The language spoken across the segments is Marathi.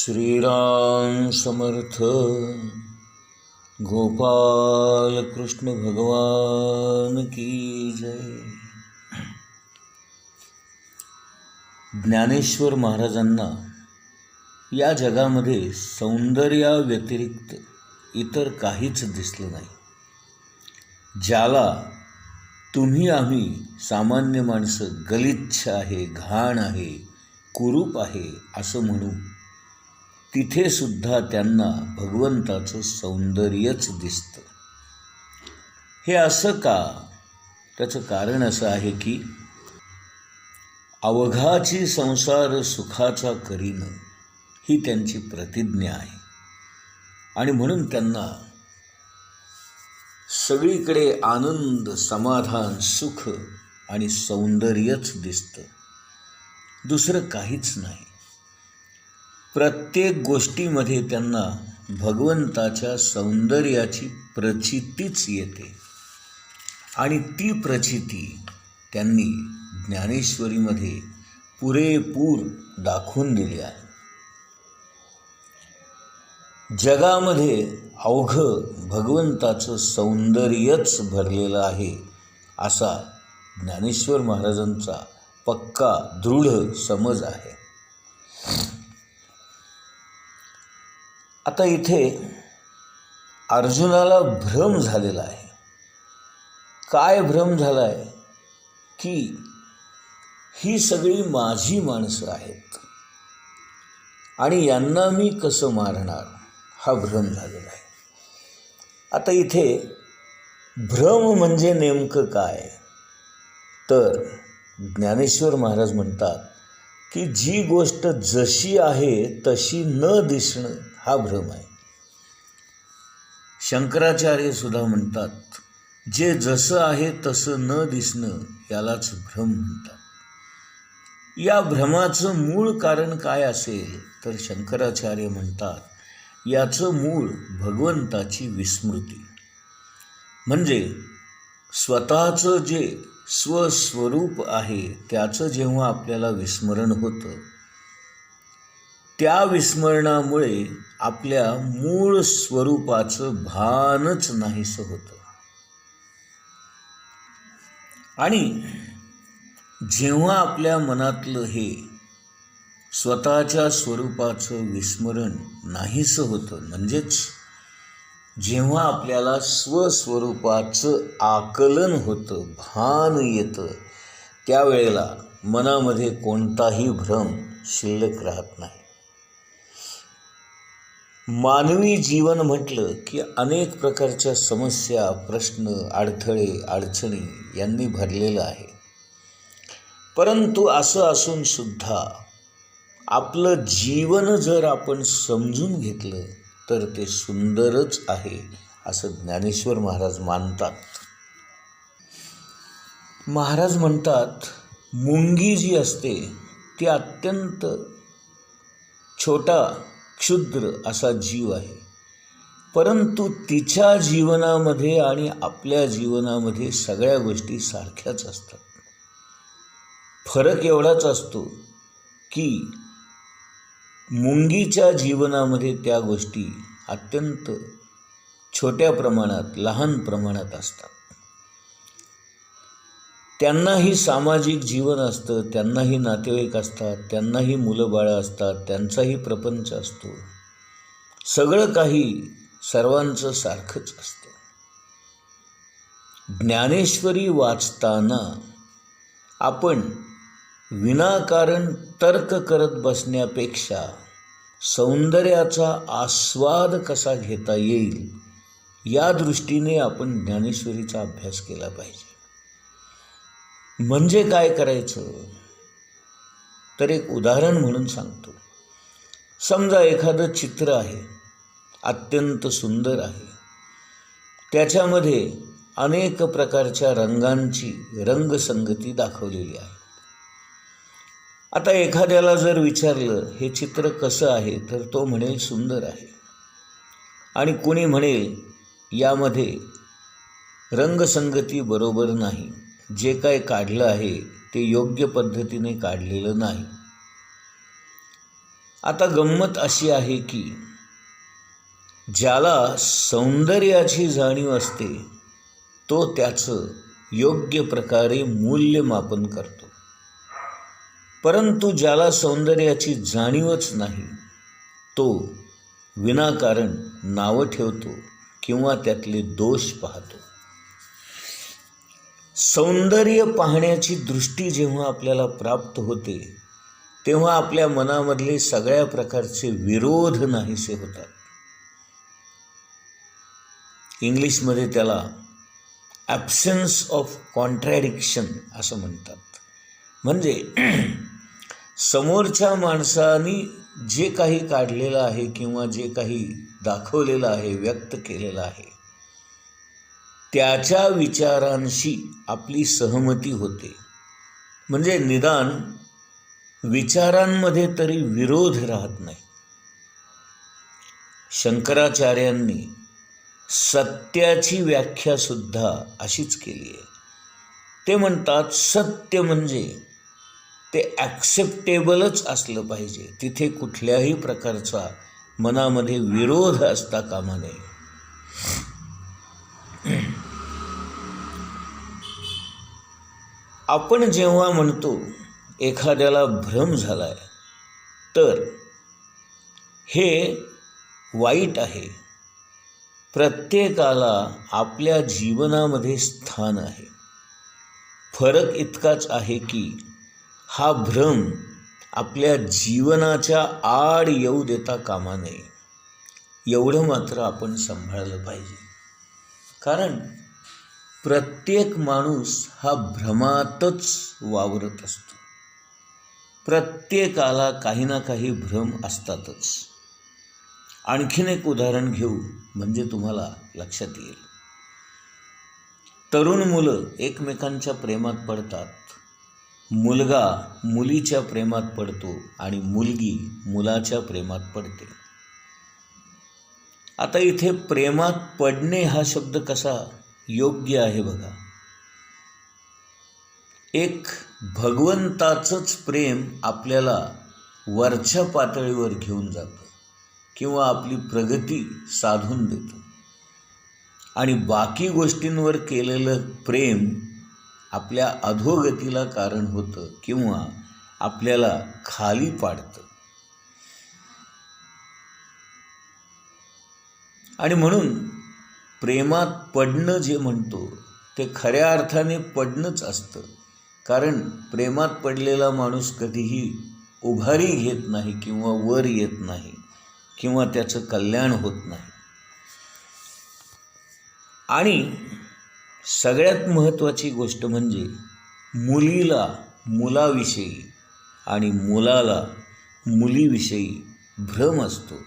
श्रीराम समर्थ गोपाल कृष्ण भगवान की जय. ज्ञानेश्वर महाराजांना या जगामध्ये सौंदर्याव्यतिरिक्त इतर काहीच दिसलं नाही. ज्याला तुम्ही आम्ही सामान्य माणसं गलिच्छ आहे, घाण आहे, कुरूप आहे असं म्हणू, तिथे सुद्धा त्यांना भगवंताचं सौंदर्यच दिसतं. हे असं का? त्याचं कारण असं आहे की अवघाची संसार सुखाचा करीन ही त्यांची प्रतिज्ञा आहे आणि म्हणून त्यांना सगळीकडे आनंद, समाधान, सुख आणि सौंदर्यच दिसतं, दुसरं काहीच नाही. प्रत्येक गोष्टीमध्ये त्यांना भगवंताच्या सौंदर्याची प्रचितीच येते आणि ती प्रचिती त्यांनी ज्ञानेश्वरीमध्ये पुरेपूर दाखवून दिली आहे. जगामध्ये अवघं भगवंताचं सौंदर्यच भरलेलं आहे असा ज्ञानेश्वर महाराजांचा पक्का दृढ समज आहे. आता इथे अर्जुनाला भ्रम झालेला आहे. काय भ्रम झाला आहे की ही सगळी माझी माणसं आहेत आणि यांना मी कसं मारणार, हा भ्रम झालेला आहे. आता इथे भ्रम म्हणजे नेमकं काय, तर ज्ञानेश्वर महाराज म्हणतात की जी गोष्ट जशी आहे तशी न दिसणं हा भ्रम आहे. शंकराचार्य सुद्धा म्हणतात जे जसं आहे तसं न दिसणं यालाच भ्रम म्हणतात. या भ्रमाचं मूळ कारण काय असेल तर शंकराचार्य म्हणतात याचं मूळ भगवंताची विस्मृती. म्हणजे स्वतःचं जे स्वस्वरूप आहे त्याचं जेव्हा आपल्याला विस्मरण होतं, त्या विस्मरणामुळे आपल्या मूळ स्वरूपाचं भानच नाहीसं होतं. आणि जेव्हा आपल्या मनातलं हे स्वतःच्या स्वरूपाचं विस्मरण नाहीसं होतं, म्हणजेच जेव्हा आपल्याला स्वस्वरूपाचं आकलन होतं, भान येतं, त्यावेळेला मनामध्ये कोणताही भ्रम शिल्लक राहत नाही. मानवी जीवन म्हटलं की अनेक प्रकारच्या समस्या, प्रश्न, अडथळे, अडचणी यांनी भरलेलं आहे. परंतु असं असून सुद्धा आपलं जीवन जर आपण समजून घेतलं तर ते सुंदरच आहे असं ज्ञानेश्वर महाराज मानतात. महाराज म्हणतात मुंगी जी असते ती अत्यंत छोटा क्षुद्र असा जीव आहे, परंतु तिच्या जीवनामध्ये आणि आपल्या जीवनामध्ये सगळ्या गोष्टी सारख्याच असतात. फरक एवढाच असतो की मुंगीच्या जीवनामध्ये त्या गोष्टी अत्यंत छोट्या प्रमाणात, लहान प्रमाणात असतात. त्यांनाही सामाजिक जीवन असतं, त्यांनाही नातेवाईक असतात, त्यांनाही मुलं बाळं असतात, त्यांचाही प्रपंच असतो. सगळं काही सर्वांचं सारखंच असतं. ज्ञानेश्वरी वाचताना आपण विनाकारण तर्क करत बसण्यापेक्षा सौंदर्याचा आस्वाद कसा घेता येईल या दृष्टीने आपण ज्ञानेश्वरीचा अभ्यास केला पाहिजे. म्हणजे काय करायचं तर एक उदाहरण म्हणून सांगतो. समजा एखादं चित्र आहे, अत्यंत सुंदर आहे, त्याच्यामध्ये अनेक प्रकारच्या रंगांची रंगसंगती दाखवलेली आहे. आता एखाद्याला जर विचारलं हे चित्र कसं आहे तर तो म्हणेल सुंदर आहे, आणि कोणी म्हणेल यामध्ये रंगसंगती बरोबर नाही, जे काय काढलं आहे ते योग्य पद्धतीने काढलेलं नाही. आता गंमत अशी आहे की ज्याला सौंदर्याची जाणीव असते तो त्याचं योग्य प्रकारे मूल्यमापन करतो, परंतु ज्याला सौंदर्याची जाणीवच नाही तो विनाकारण नावं ठेवतो किंवा त्यातले दोष पाहतो. सौंदर्य पाहण्याची दृष्टी जेव्हा आपल्याला प्राप्त होते तेव्हा आपल्या मनामधले सगळ्या प्रकारचे विरोध नाहीसे होतात. इंग्लिशमध्ये त्याला ॲब्सेन्स ऑफ कॉन्ट्रॅडिक्शन असं म्हणतात. म्हणजे समोरच्या माणसाने जे काही काढलेलं आहे किंवा जे काही दाखवलेलं आहे, व्यक्त केलेलं आहे, त्याच्या विचारांशी आपली सहमती होते. म्हणजे निदान विचारांमध्ये तरी विरोध राहत नाही. शंकराचार्यांनी सत्याची व्याख्यासुद्धा अशीच केली आहे. ते म्हणतात सत्य म्हणजे ते ॲक्सेप्टेबलच असलं पाहिजे, तिथे कुठल्याही प्रकारचा मनामध्ये विरोध असता कामा नये. आपण जेव्हा म्हणतो एखाद्याला भ्रम झालाय तर हे वाईट आहे. प्रत्येकाला आपल्या जीवनामध्ये स्थान आहे. फरक इतकाच आहे की हा भ्रम आपल्या जीवनाच्या आड येऊ देता कामा नये, एवढं मात्र आपण सांभाळलं पाहिजे. कारण प्रत्येक माणूस हा भ्रमातच वावरत असतो. प्रत्येकाला काही ना काही भ्रम असतातच. आणखीन एक उदाहरण घेऊ म्हणजे तुम्हाला लक्षात येईल. तरुण मुलं एकमेकांच्या प्रेमात पडतात. मुलगा मुलीच्या प्रेमात पडतो आणि मुलगी मुलाच्या प्रेमात पडते. आता इथे प्रेमात पडणे हा शब्द कसा योग्य आहे बघा. एक भगवंताचंच प्रेम आपल्याला वरच्या पातळीवर घेऊन जातं किंवा आपली प्रगती साधून देतं, आणि बाकी गोष्टींवर केलेलं प्रेम आपल्या अधोगतीला कारण होतं किंवा आपल्याला खाली पाडतं. आणि म्हणून प्रेमात पडणं जे म्हणतो ते खऱ्या अर्थाने पडणंच असतं. कारण प्रेमात पडलेला माणूस कधीही उभारी घेत नाही किंवा वर येत नाही किंवा त्याचं कल्याण होत नाही. आणि सगळ्यात महत्त्वाची गोष्ट म्हणजे मुलीला मुलाविषयी आणि मुलाला मुलीविषयी भ्रम असतो.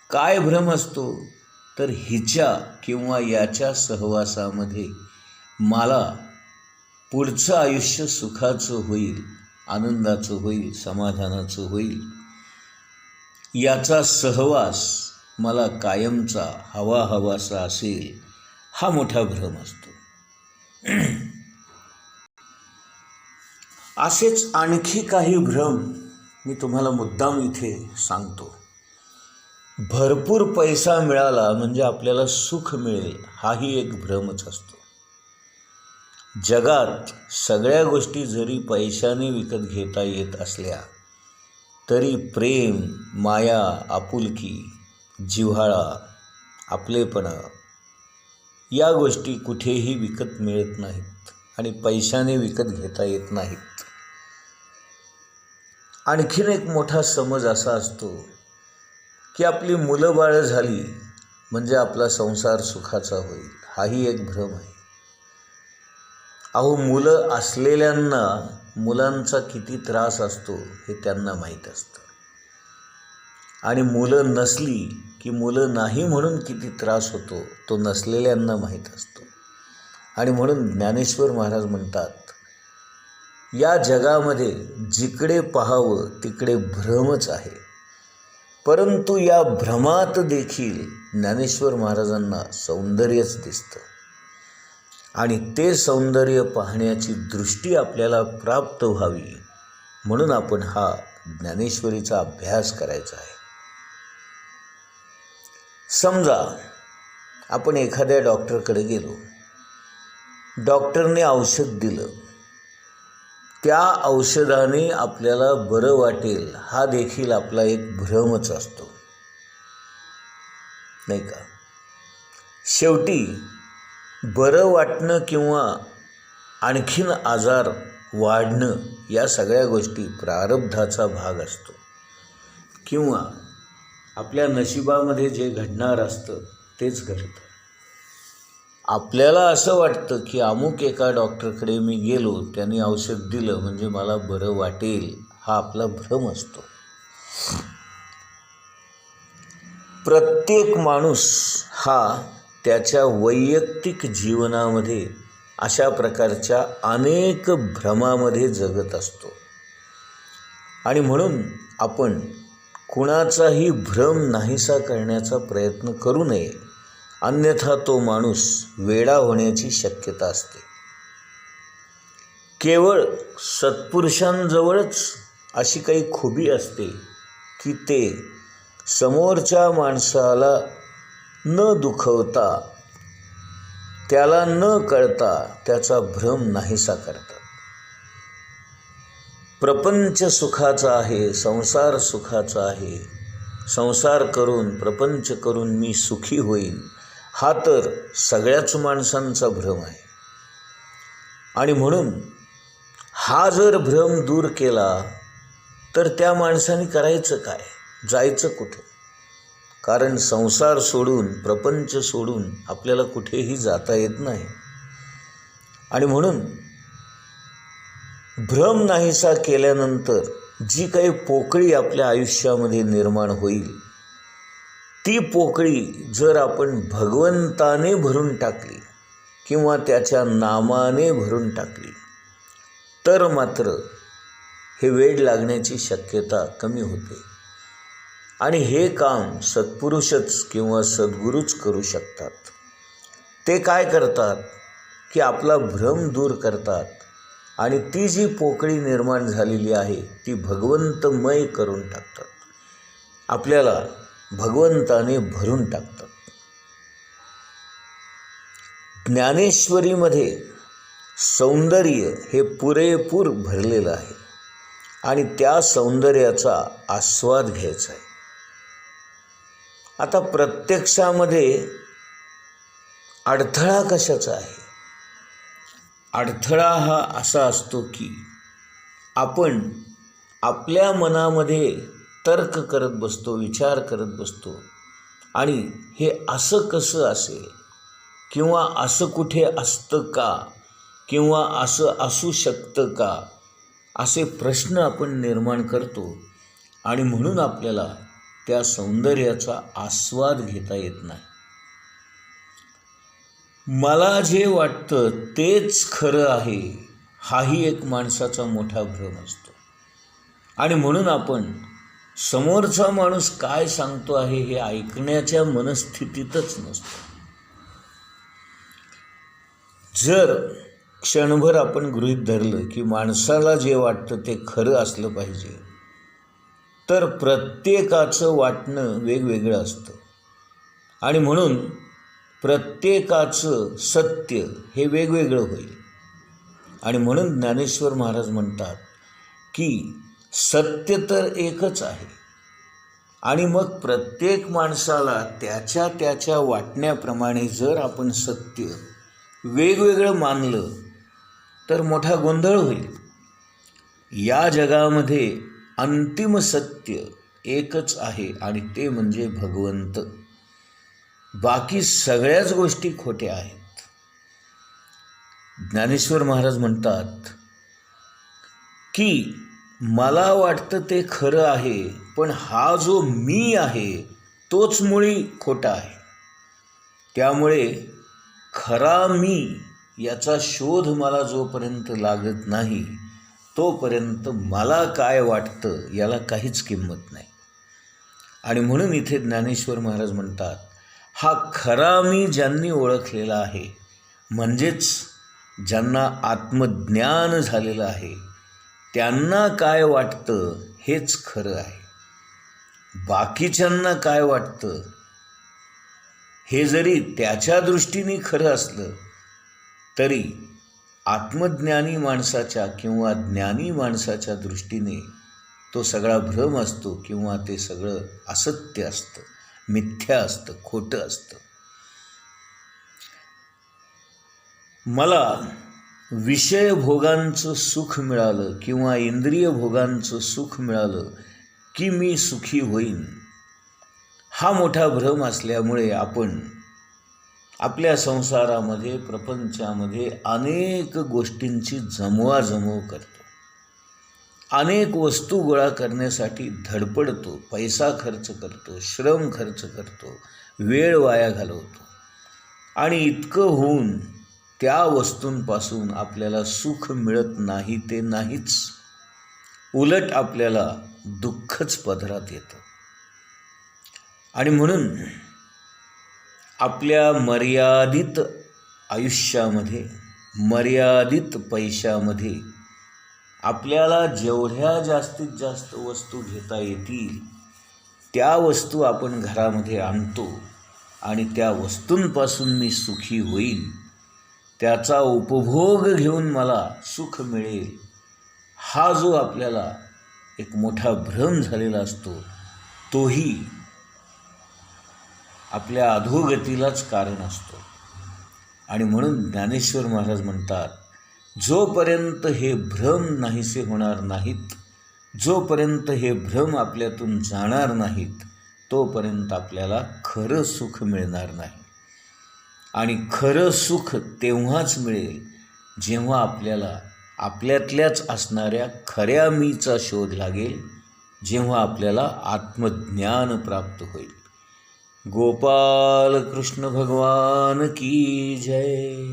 काय भ्रम असतो तर हिच्या किंवा याच्या सहवासामध्ये मला पुढचं आयुष्य सुखाचं होईल, आनंदाचं होईल, समाधानाचं होईल, याचा सहवास मला कायमचा हवासा असेल, हा मोठा भ्रम असतो. असेच आणखी काही भ्रम मी तुम्हाला मुद्दाम इथे सांगतो. भरपूर पैसा मिळाला म्हणजे आपल्याला सुख मिळेल, हाही एक भ्रमच असतो. जगात सगळ्या गोष्टी जरी पैशाने विकत घेता येत असल्या तरी प्रेम, माया, आपुलकी, जिव्हाळा, आपलेपणा या गोष्टी कुठेही विकत मिळत नाहीत आणि पैशाने विकत घेता येत नाहीत. आणखीन एक मोठा समज असा असतो की आपली मुलं बाळं झाली म्हणजे आपला संसार सुखाचा होईल, हाही एक भ्रम आहे. अहो, मुलं असलेल्यांना मुलांचा किती त्रास असतो हे त्यांना माहीत असतं, आणि मुलं नसली की मुलं नाही म्हणून किती त्रास होतो तो नसलेल्यांना माहीत असतो. आणि म्हणून ज्ञानेश्वर महाराज म्हणतात, या जगामध्ये जिकडे पाहावं तिकडे भ्रमच आहे, परंतु या भ्रमात देखील ज्ञानेश्वर महाराजांना सौंदर्यच दिसतं. आणि ते सौंदर्य पाहण्याची दृष्टी आपल्याला प्राप्त व्हावी म्हणून आपण हा ज्ञानेश्वरीचा अभ्यास करायचा आहे. समजा आपण एखाद्या डॉक्टरकडे गेलो, डॉक्टरने औषध दिलं, त्या औषधाने आपल्याला बरं वाटेल हा देखील आपला एक भ्रमच असतो, नाही का? शेवटी बरं वाटणं किंवा आणखीन आजार वाढणं या सगळ्या गोष्टी प्रारब्धाचा भाग असतो, किंवा आपल्या नशिबामध्ये जे घडणार असतं तेच घडतं. आपल्याला असं वाटतं की अमुक एका डॉक्टरकडे मी गेलो, त्यांनी औषध दिलं म्हणजे मला बरं वाटेल, हा आपला भ्रम असतो. प्रत्येक माणूस हा त्याच्या वैयक्तिक जीवनामध्ये अशा प्रकारच्या अनेक भ्रमामध्ये जगत असतो, आणि म्हणून आपण कुणाचाही भ्रम नाहीसा करण्याचा प्रयत्न करू नये, अन्यथा तो माणूस वेडा होण्याची शक्यता असते. केवळ सत्पुरुषांजवळच अशी काही खुबी असते की ते समोरच्या माणसाला न दुखवता, त्याला न कळता त्याचा भ्रम नाहीसा करतात. प्रपंच सुखाचा आहे, संसार सुखाचा आहे, संसार करून प्रपंच करून मी सुखी होईन, हा तर सगळ्याच माणसांचा भ्रम आहे. आणि म्हणून हा जर भ्रम दूर केला तर त्या माणसाने करायचं काय, जायचं कुठं? कारण संसार सोडून, प्रपंच सोडून आपल्याला कुठेही जाता येत नाही. आणि म्हणून भ्रम नाहीसा केल्यानंतर जी काही पोकळी आपल्या आयुष्यामध्ये निर्माण होईल, ती पोकळी जर आपण भगवंताने भरून टाकली किंवा त्याच्या नामाने भरून टाकली तर मात्र हे वेड लागण्याची शक्यता कमी होते. आणि हे काम सत्पुरुषच किंवा सद्गुरूच करू शकतात. ते काय करतात की आपला भ्रम दूर करतात आणि ती जी पोकळी निर्माण झालेली आहे ती भगवंतमय करून टाकतात, आपल्याला भगवंताने भरून टाकतात. ज्ञानेश्वरीमध्ये सौंदर्य हे पुरेपूर भरलेलं आहे आणि त्या सौंदर्याचा आस्वाद घ्यायचा आहे. आता प्रत्यक्षामध्ये अडथळा कशाचा आहे? अडथळा हा असा असतो की आपण आपल्या मनामध्ये तर्क करत बसतो, विचार करत बसतो, आणि हे असं कसं असेल, किंवा असं कुठे असतं का, किंवा असं असू शकतं का, असे प्रश्न आपण निर्माण करतो. आणि म्हणून आपल्याला त्या सौंदर्याचा आस्वाद घेता येत नाही. मला जे वाटतं तेच खरं आहे, हाही एक माणसाचा मोठा भ्रम असतो. आणि म्हणून आपण समोरचा माणूस काय सांगतो आहे हे ऐकण्याच्या मनस्थितीतच नसतो. जर क्षणभर आपण गृहीत धरलं की माणसाला जे वाटतं ते खरं असलं पाहिजे, तर प्रत्येकाचं वाटणं वेगवेगळं असतं. आणि म्हणून प्रत्येकाचं सत्य हे वेगवेगळं होईल. आणि म्हणून ज्ञानेश्वर महाराज म्हणतात की सत्य तर एकच आहे, आणि मग प्रत्येक माणसाला त्याच्या त्याच्या वाटण्याप्रमाणे जर आपण सत्य वेगवेगळं मानलं तर मोठा गोंधळ होईल. या जगामध्ये अंतिम सत्य एकच आहे आणि ते म्हणजे भगवंत. बाकी सगळ्याच गोष्टी खोट्या आहेत. ज्ञानेश्वर महाराज म्हणतात की मला वाटतं ते खरं आहे, पण हा जो मी आहे तोच मुळी खोटा आहे. त्यामुळे खरा मी याचा शोध मला जोपर्यंत लागत नाही तोपर्यंत मला काय वाटतं याला काहीच किंमत नाही. आणि म्हणून इथे ज्ञानेश्वर महाराज म्हणतात, हा खरा मी ज्यांनी ओळखलेला आहे, म्हणजेच ज्यांना आत्मज्ञान झालेलं आहे, त्यांना काय वाटतं हेच खरं आहे. बाकीच्यांना काय वाटतं हे जरी त्याच्या दृष्टीने खरं असलं तरी आत्मज्ञानी माणसाच्या किंवा ज्ञानी माणसाच्या दृष्टीने तो सगळा भ्रम असतो किंवा ते सगळं असत्य असतं, मिथ्या असतं, खोटं असतं. मला विषय भोगांचं सुख मिळालं किंवा इंद्रिय भोगांचं सुख मिळालं की मी सुखी होईन, हा मोठा भ्रम असल्यामुळे आपण आपल्या संसारामध्ये, प्रपंचामध्ये अनेक गोष्टींची जमवाजमव करतो. अनेक वस्तू गोळा करण्यासाठी धडपडतो, पैसा खर्च करतो, श्रम खर्च करतो, वेळ वाया घालवतो. आणि इतकं होऊन त्या वस्तूंपासून आपल्याला सुख मिळत नाही ते नाहीच, उलट आपल्याला दुःखच पदरात येतं. आणि म्हणून आपल्या मर्यादित आयुष्यामध्ये, मर्यादित पैशामध्ये आपल्याला जेवढ्या जास्तीत जास्त वस्तू घेता येतील त्या वस्तू आपण घरामध्ये आणतो आणि त्या वस्तूंपासून मी सुखी होईल, त्याचा उपभोग घेऊन मला सुख मिळेल, हा जो आपल्याला एक मोठा भ्रम झालेला असतो, तोही आपल्या अधोगतीलाच कारण असतो. आणि म्हणून ज्ञानेश्वर महाराज म्हणतात, जोपर्यंत हे भ्रम नाहीसे होणार नाहीत, जोपर्यंत हे भ्रम आपल्यातून जाणार नाहीत, तोपर्यंत आपल्याला खरं सुख मिळणार नाही. आणि खरं सुख तेव्हाच मिळेल जेव्हा आपल्याला आपल्यातल्याच असणाऱ्या खऱ्या मीचा शोध लागेल, जेव्हा आपल्याला आत्मज्ञान प्राप्त होईल. गोपाल कृष्ण भगवान की जय.